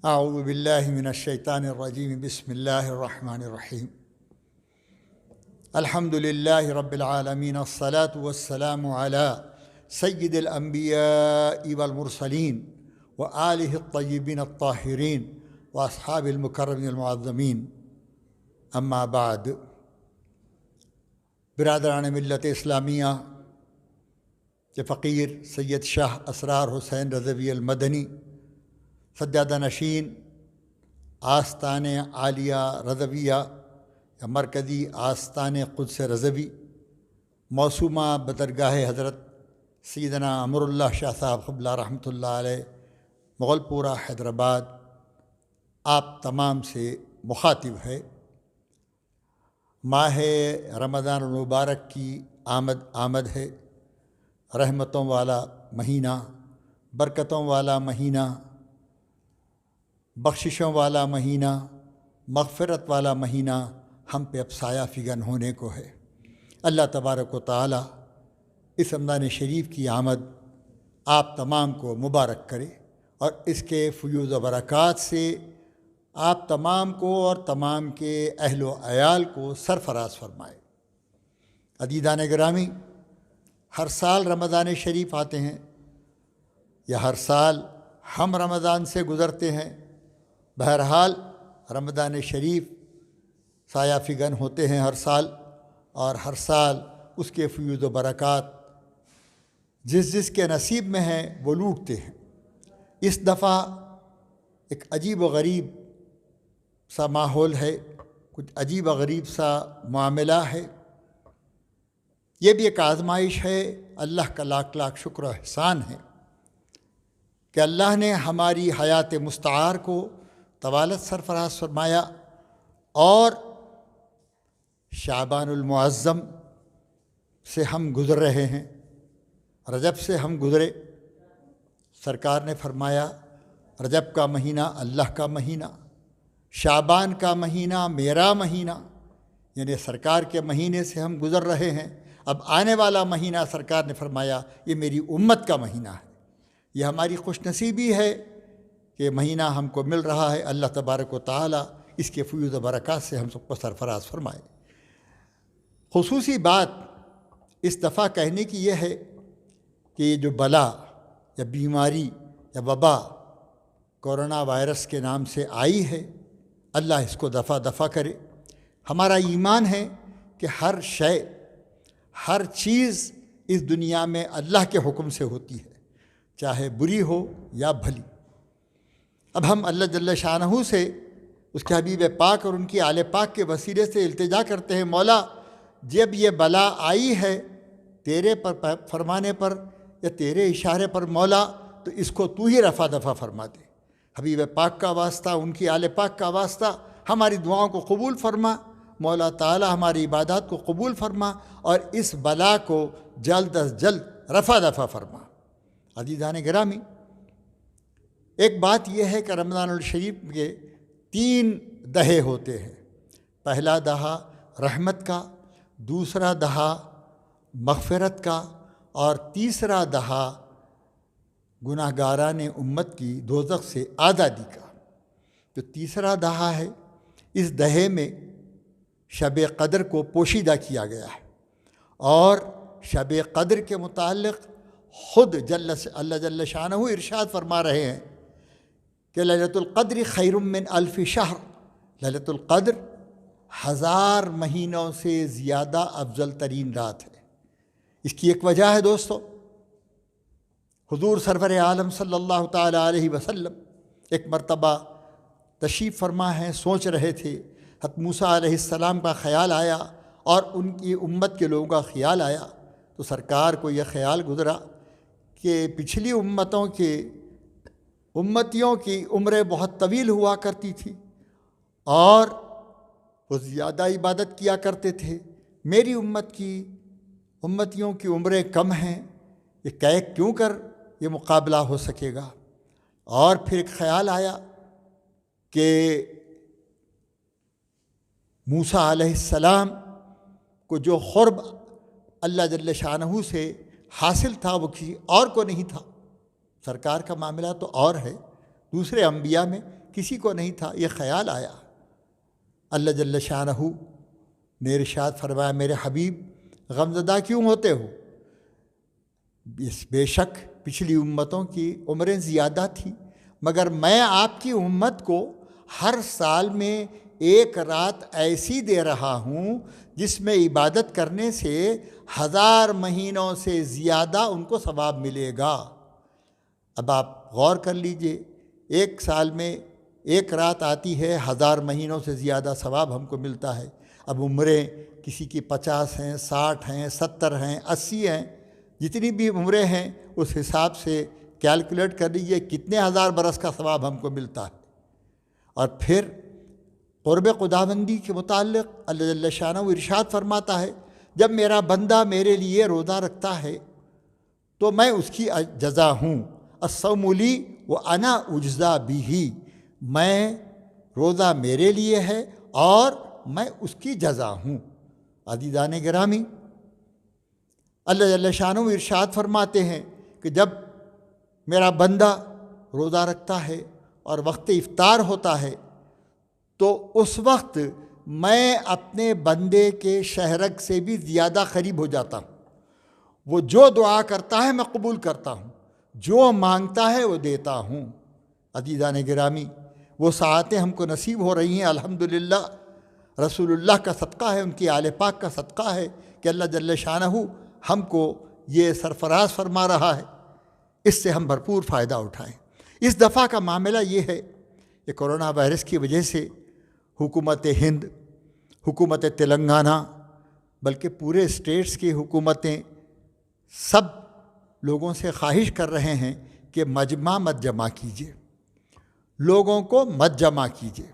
اعوذ باللہ من الشیطان الرجیم بسم اللہ الرحمن الرحیم الحمد للہ رب العالمین الصلاة والسلام علی سید الانبیاء والمرسلین وآلہ الطیبین الطاہرین واصحاب المکرمین المعظمین اما بعد۔ برادران ملت اسلامیہ کے فقیر سید شاہ اسرار حسین رضوی المدنی سجادہ نشین آستان عالیہ رضویہ یا مرکزی آستان قدس رضوی موسومہ بدرگاہ حضرت سیدنا امر اللہ شاہ صاحب قبلہ رحمۃ اللہ علیہ مغل پورہ حیدرآباد آپ تمام سے مخاطب ہے۔ ماہ رمضان المبارک کی آمد ہے، رحمتوں والا مہینہ، برکتوں والا مہینہ، بخششوں والا مہینہ، مغفرت والا مہینہ ہم پہ اب سایہ فگن ہونے کو ہے۔ اللہ تبارک و تعالی اس رمضان شریف کی آمد آپ تمام کو مبارک کرے اور اس کے فیوض و برکات سے آپ تمام کو اور تمام کے اہل و عیال کو سرفراز فرمائے۔ عزیزان گرامی، ہر سال رمضان شریف آتے ہیں یا ہر سال ہم رمضان سے گزرتے ہیں، بہرحال رمضان شریف سایہ فگن ہوتے ہیں ہر سال، اور ہر سال اس کے فیوض و برکات جس کے نصیب میں ہیں وہ لوٹتے ہیں۔ اس دفعہ ایک عجیب و غریب سا ماحول ہے، کچھ عجیب و غریب سا معاملہ ہے۔ یہ بھی ایک آزمائش ہے، اللہ کا لاکھ لاکھ شکر و احسان ہے کہ اللہ نے ہماری حیات مستعار کو طوالت سرفراز فرمایا اور شعبان المعظم سے ہم گزر رہے ہیں، رجب سے ہم گزرے۔ سرکار نے فرمایا رجب کا مہینہ اللہ کا مہینہ، شعبان کا مہینہ میرا مہینہ، یعنی سرکار کے مہینے سے ہم گزر رہے ہیں۔ اب آنے والا مہینہ سرکار نے فرمایا یہ میری امت کا مہینہ ہے۔ یہ ہماری خوش نصیبی ہے کہ مہینہ ہم کو مل رہا ہے۔ اللہ تبارک و تعالی اس کے فیوض و برکات سے ہم سب کو سرفراز فرمائے۔ خصوصی بات اس دفعہ کہنے کی یہ ہے کہ یہ جو بلا یا بیماری یا وبا کورونا وائرس کے نام سے آئی ہے، اللہ اس کو دفع کرے۔ ہمارا ایمان ہے کہ ہر شے، ہر چیز اس دنیا میں اللہ کے حکم سے ہوتی ہے، چاہے بری ہو یا بھلی۔ اب ہم اللہ جل شانہ سے اس کے حبیب پاک اور ان کی آل پاک کے وسیلے سے التجا کرتے ہیں، مولا جب یہ بلا آئی ہے تیرے پر فرمانے پر یا تیرے اشارے پر مولا، تو اس کو تو ہی رفع دفع فرما دے۔ حبیب پاک کا واسطہ، ان کی آل پاک کا واسطہ، ہماری دعاؤں کو قبول فرما مولا تعالی، ہماری عبادات کو قبول فرما اور اس بلا کو جلد از جلد رفع دفع فرما۔ عزیزان گرامی، ایک بات یہ ہے کہ رمضان الشریف کے 3 دہے ہوتے ہیں۔ پہلا دہا رحمت کا، دوسرا دہا مغفرت کا، اور تیسرا دہا گناہ گاران امت کی دوزخ سے آزادی کا۔ جو تیسرا دہا ہے، اس دہے میں شب قدر کو پوشیدہ کیا گیا ہے، اور شب قدر کے متعلق خود اللہ جل شانہ ارشاد فرما رہے ہیں کہ لیلۃ القدر خیر من الف شہر، لیلۃ القدر 1000 مہینوں سے زیادہ افضل ترین رات ہے۔ اس کی ایک وجہ ہے دوستو، حضور سرور عالم صلی اللہ تعالی علیہ وسلم ایک مرتبہ تشریف فرما ہیں، سوچ رہے تھے، حضرت موسیٰ علیہ السلام کا خیال آیا اور ان کی امت کے لوگوں کا خیال آیا، تو سرکار کو یہ خیال گزرا کہ پچھلی امتیوں کی عمریں بہت طویل ہوا کرتی تھی اور وہ زیادہ عبادت کیا کرتے تھے، میری امتیوں کی عمریں کم ہیں، یہ کیوں کر یہ مقابلہ ہو سکے گا۔ اور پھر ایک خیال آیا کہ موسیٰ علیہ السلام کو جو قرب اللہ جل شانہ سے حاصل تھا وہ کسی اور کو نہیں تھا۔ سرکار کا معاملہ تو اور ہے، دوسرے انبیاء میں کسی کو نہیں تھا، یہ خیال آیا۔ اللہ جل شانہ نے ارشاد فرمایا میرے حبیب غمزدہ کیوں ہوتے ہو؟ بے شک پچھلی امتوں کی عمریں زیادہ تھیں، مگر میں آپ کی امت کو ہر سال میں ایک رات ایسی دے رہا ہوں جس میں عبادت کرنے سے 1000 مہینوں سے زیادہ ان کو ثواب ملے گا۔ اب آپ غور کر لیجئے، ایک سال میں ایک رات آتی ہے، 1000 مہینوں سے زیادہ ثواب ہم کو ملتا ہے۔ اب عمریں کسی کی 50 ہیں، 60 ہیں، 70 ہیں، 80 ہیں، جتنی بھی عمریں ہیں اس حساب سے کیلکولیٹ کر لیجئے کتنے 1000 برس کا ثواب ہم کو ملتا ہے۔ اور پھر قرب خداوندی کے متعلق اللہ جل شانہ ارشاد فرماتا ہے جب میرا بندہ میرے لیے روزہ رکھتا ہے تو میں اس کی جزا ہوں، الصوم لی وانا اجزا بہ، میں روزہ میرے لیے ہے اور میں اس کی جزا ہوں۔ عزیزان گرامی، اللہ جل شانہ ارشاد فرماتے ہیں کہ جب میرا بندہ روزہ رکھتا ہے اور وقت افطار ہوتا ہے تو اس وقت میں اپنے بندے کے شہرگ سے بھی زیادہ قریب ہو جاتا ہوں۔ وہ جو دعا کرتا ہے میں قبول کرتا ہوں، جو مانگتا ہے وہ دیتا ہوں۔ عزیزان گرامی، وہ ساعتیں ہم کو نصیب ہو رہی ہیں الحمدللہ، رسول اللہ کا صدقہ ہے، ان کی آل پاک کا صدقہ ہے کہ اللہ جل شانہ ہم کو یہ سرفراز فرما رہا ہے، اس سے ہم بھرپور فائدہ اٹھائیں۔ اس دفعہ کا معاملہ یہ ہے کہ کرونا وائرس کی وجہ سے حکومت ہند، حکومت تلنگانہ، بلکہ پورے اسٹیٹس کی حکومتیں سب لوگوں سے خواہش کر رہے ہیں کہ مجمع مت جمع کیجیے، لوگوں کو مت جمع کیجیے۔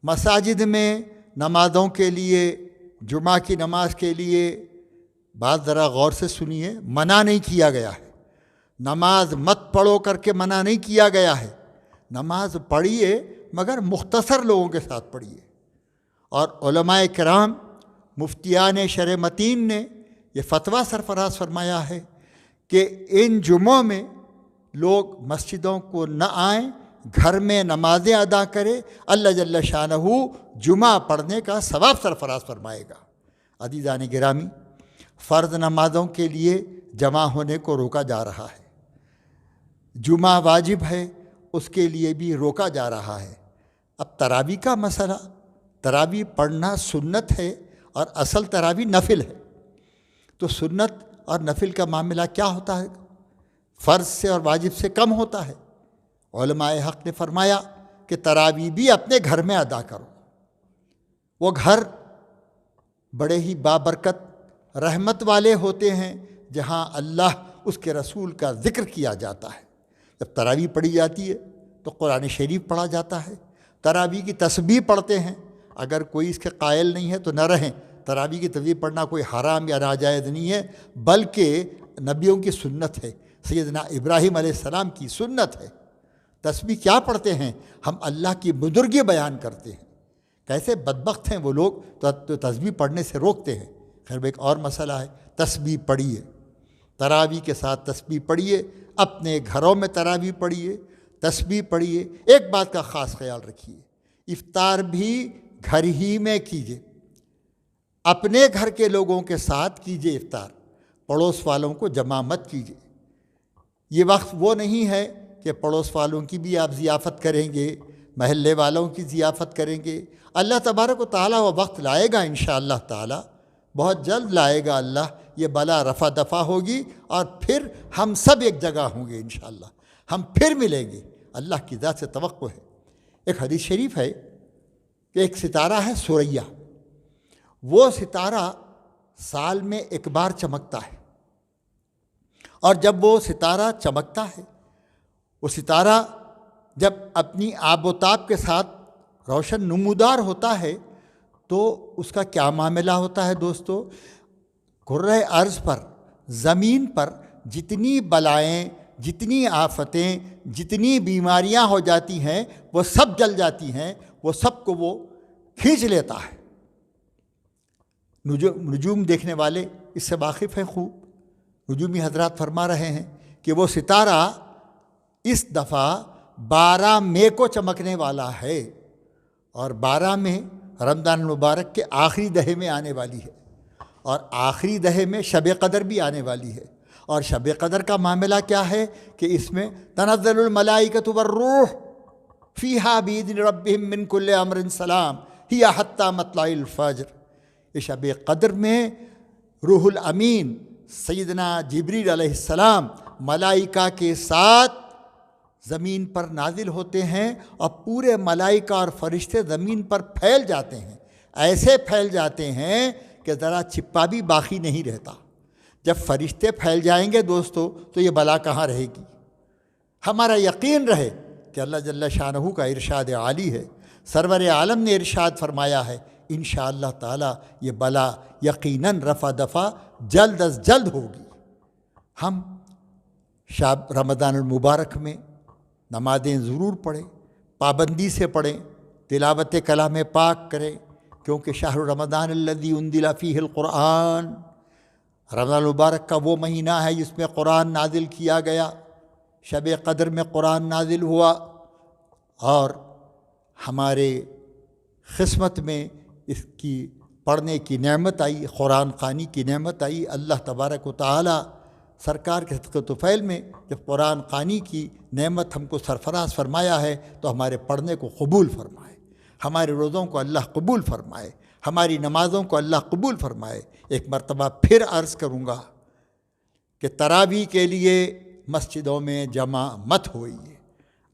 مساجد میں نمازوں کے لیے، جمعہ کی نماز کے لیے، بات ذرا غور سے سنیے، منع نہیں کیا گیا ہے۔ نماز مت پڑھو کر کے منع نہیں کیا گیا ہے، نماز پڑھیے مگر مختصر لوگوں کے ساتھ پڑھیے۔ اور علماء کرام، مفتیان شرع متین نے یہ فتویٰ سرفراز فرمایا ہے کہ ان جمعوں میں لوگ مسجدوں کو نہ آئیں، گھر میں نمازیں ادا کرے، اللہ جل شانہ جمعہ پڑھنے کا ثواب سرفراز فرمائے گا۔ عزیزان گرامی، فرض نمازوں کے لیے جمع ہونے کو روکا جا رہا ہے، جمعہ واجب ہے اس کے لیے بھی روکا جا رہا ہے۔ اب تراویح کا مسئلہ، تراویح پڑھنا سنت ہے اور اصل تراویح نفل ہے، تو سنت اور نفل کا معاملہ کیا ہوتا ہے؟ فرض سے اور واجب سے کم ہوتا ہے۔ علماء حق نے فرمایا کہ تراویح بھی اپنے گھر میں ادا کرو۔ وہ گھر بڑے ہی بابرکت رحمت والے ہوتے ہیں جہاں اللہ اس کے رسول کا ذکر کیا جاتا ہے۔ جب تراویح پڑھی جاتی ہے تو قرآن شریف پڑھا جاتا ہے، تراویح کی تسبیح پڑھتے ہیں۔ اگر کوئی اس کے قائل نہیں ہے تو نہ رہیں، تراویح کی تسبیح پڑھنا کوئی حرام یا ناجائز نہیں ہے، بلکہ نبیوں کی سنت ہے، سیدنا ابراہیم علیہ السلام کی سنت ہے۔ تسبیح کیا پڑھتے ہیں؟ ہم اللہ کی بزرگی بیان کرتے ہیں۔ کیسے بدبخت ہیں وہ لوگ تو تسبیح پڑھنے سے روکتے ہیں۔ خیر ایک اور مسئلہ ہے، تسبیح پڑھیے، تراویح کے ساتھ تسبیح پڑھیے، اپنے گھروں میں تراویح پڑھیے، تسبیح پڑھیے۔ ایک بات کا خاص خیال رکھیے، افطار بھی گھر ہی میں کیجیے، اپنے گھر کے لوگوں کے ساتھ کیجیے افطار، پڑوس والوں کو جمع مت کیجیے۔ یہ وقت وہ نہیں ہے کہ پڑوس والوں کی بھی آپ ضیافت کریں گے، محلے والوں کی ضیافت کریں گے۔ اللہ تبارک و تعالیٰ وہ وقت لائے گا انشاءاللہ تعالیٰ، بہت جلد لائے گا اللہ، یہ بلا رفع دفع ہوگی اور پھر ہم سب ایک جگہ ہوں گے انشاءاللہ، ہم پھر ملیں گے، اللہ کی ذات سے توقع ہے۔ ایک حدیث شریف ہے کہ ایک ستارہ ہے ثریا، وہ ستارہ سال میں ایک بار چمکتا ہے، اور جب وہ ستارہ چمکتا ہے، وہ ستارہ جب اپنی آب و تاب کے ساتھ روشن نمودار ہوتا ہے تو اس کا کیا معاملہ ہوتا ہے دوستو؟ کرۂ ارض پر، زمین پر جتنی بلائیں، جتنی آفتیں، جتنی بیماریاں ہو جاتی ہیں وہ سب جل جاتی ہیں، وہ سب کو وہ کھینچ لیتا ہے۔ نجوم دیکھنے والے اس سے واقف ہیں خوب۔ نجومی حضرات فرما رہے ہیں کہ وہ ستارہ اس دفعہ 12 مئی کو چمکنے والا ہے، اور 12 مئی رمضان المبارک کے آخری دہے میں آنے والی ہے، اور آخری دہے میں شب قدر بھی آنے والی ہے۔ اور شب قدر کا معاملہ کیا ہے کہ اس میں تنزل الملائکۃ والروح فیہا بإذن ربہم من کل امر سلام ہی حتی مطلع الفجر۔ یہ شب قدر میں روح الامین سیدنا جبریل علیہ السلام ملائکہ کے ساتھ زمین پر نازل ہوتے ہیں، اور پورے ملائکہ اور فرشتے زمین پر پھیل جاتے ہیں، ایسے پھیل جاتے ہیں کہ ذرا چپا بھی باقی نہیں رہتا۔ جب فرشتے پھیل جائیں گے دوستو تو یہ بلا کہاں رہے گی؟ ہمارا یقین رہے کہ اللہ جل شانہ کا ارشاد عالی ہے، سرور عالم نے ارشاد فرمایا ہے انشاءاللہ تعالی یہ بلا یقیناً رفع دفع جلد از جلد ہوگی۔ ہم شب رمضان المبارک میں نمازیں ضرور پڑھیں، پابندی سے پڑھیں، تلاوت کلام پاک کریں، کیونکہ شہر رمضان الذی انزل فیہ القرآن، رمضان المبارک کا وہ مہینہ ہے جس میں قرآن نازل کیا گیا، شب قدر میں قرآن نازل ہوا، اور ہمارے قسمت میں اس کی پڑھنے کی نعمت آئی، قرآن خوانی کی نعمت آئی۔ اللہ تبارک و تعالی سرکار کے صدقہ طفیل میں جب قرآن خوانی کی نعمت ہم کو سرفراز فرمایا ہے تو ہمارے پڑھنے کو قبول فرمائے، ہمارے روزوں کو اللہ قبول فرمائے، ہماری نمازوں کو اللہ قبول فرمائے۔ ایک مرتبہ پھر عرض کروں گا کہ تراویح کے لیے مسجدوں میں جمع مت ہوئیے،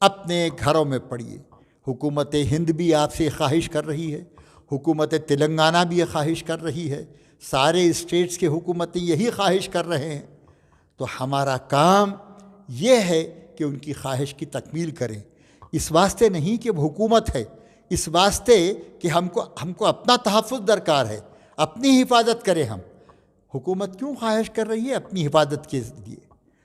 اپنے گھروں میں پڑھیے۔ حکومت ہند بھی آپ سے خواہش کر رہی ہے، حکومت تلنگانہ بھی یہ خواہش کر رہی ہے، سارے اسٹیٹس کے حکومتیں یہی خواہش کر رہے ہیں، تو ہمارا کام یہ ہے کہ ان کی خواہش کی تکمیل کریں۔ اس واسطے نہیں کہ وہ حکومت ہے، اس واسطے کہ ہم کو اپنا تحفظ درکار ہے، اپنی حفاظت کریں۔ ہم حکومت کیوں خواہش کر رہی ہے؟ اپنی حفاظت کے لیے،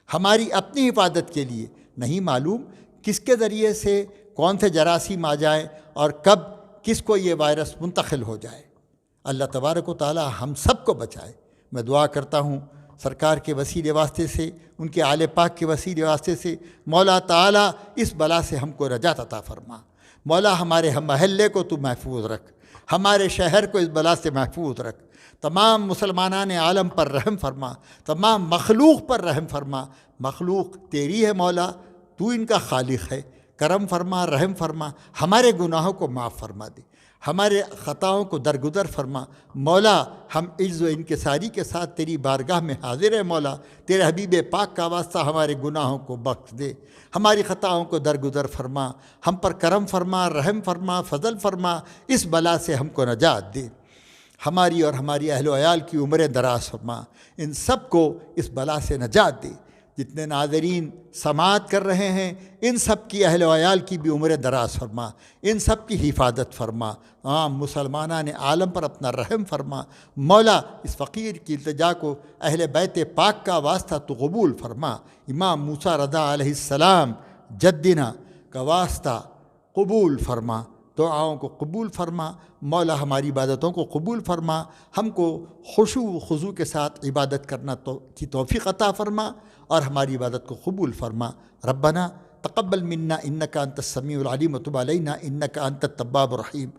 ہماری اپنی حفاظت کے لیے۔ نہیں معلوم کس کے ذریعے سے کون سے جراثیم آ جائیں اور کب کس کو یہ وائرس منتقل ہو جائے۔ اللہ تبارک و تعالی ہم سب کو بچائے۔ میں دعا کرتا ہوں سرکار کے وسیلے واسطے سے، ان کے آل پاک کے وسیلے واسطے سے، مولا تعالی اس بلا سے ہم کو نجات عطا فرما۔ مولا ہمارے ہم محلے کو تو محفوظ رکھ، ہمارے شہر کو اس بلا سے محفوظ رکھ، تمام مسلمانان عالم پر رحم فرما، تمام مخلوق پر رحم فرما۔ مخلوق تیری ہے مولا، تو ان کا خالق ہے، کرم فرما، رحم فرما، ہمارے گناہوں کو معاف فرما دے، ہمارے خطاؤں کو درگزر فرما۔ مولا ہم عز و انکساری کے ساتھ تیری بارگاہ میں حاضر ہیں مولا، تیرے حبیب پاک کا واسطہ ہمارے گناہوں کو بخش دے، ہماری خطاؤں کو درگزر فرما، ہم پر کرم فرما، رحم فرما، فضل فرما، اس بلا سے ہم کو نجات دے، ہماری اور ہماری اہل و عیال کی عمریں دراز فرما، ان سب کو اس بلا سے نجات دے۔ جتنے ناظرین سماعت کر رہے ہیں ان سب کی اہل و عیال کی بھی عمر دراز فرما، ان سب کی حفاظت فرما، عام مسلمانان عالم پر اپنا رحم فرما۔ مولا اس فقیر کی التجا کو اہل بیت پاک کا واسطہ تو قبول فرما، امام موسیٰ رضا علیہ السلام جدنا کا واسطہ قبول فرما، دعاؤں کو قبول فرما۔ مولا ہماری عبادتوں کو قبول فرما، ہم کو خشوع و خضوع کے ساتھ عبادت کرنا کی توفیق عطا فرما، اور ہماری عبادت کو قبول فرما۔ ربنا تقبل منا انک انت السمیع العلیم وتب علینا انک انت التواب الرحیم۔